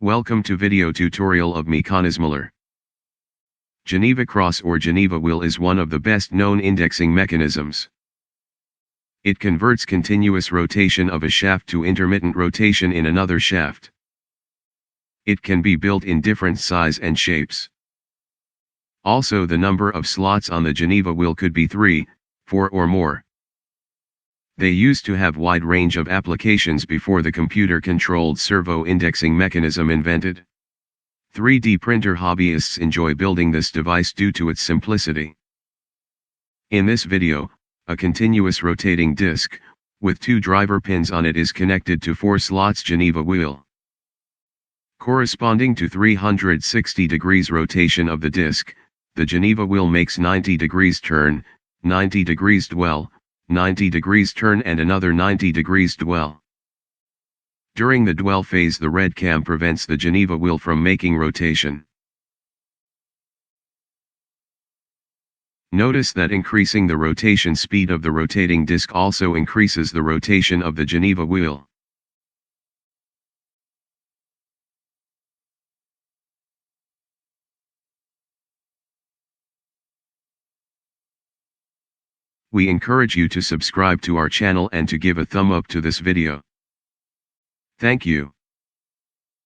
Welcome to video tutorial of mekanizmalar. Geneva cross or Geneva wheel is one of the best known indexing mechanisms. It converts continuous rotation of a shaft to intermittent rotation in another shaft. It can be built in different size and shapes. Also, the number of slots on the Geneva wheel could be 3, 4 or more. They used to have wide range of applications before the computer-controlled servo indexing mechanism invented. 3D printer hobbyists enjoy building this device due to its simplicity. In this video, a continuous rotating disc, with 2 driver pins on it is connected to 4 slots Geneva wheel. Corresponding to 360 degrees rotation of the disc, the Geneva wheel makes 90 degrees turn, 90 degrees dwell, 90 degrees turn and another 90 degrees dwell. During the dwell phase, the red cam prevents the Geneva wheel from making rotation. Notice that increasing the rotation speed of the rotating disc also increases the rotation of the Geneva wheel. We encourage you to subscribe to our channel and to give a thumb up to this video. Thank you.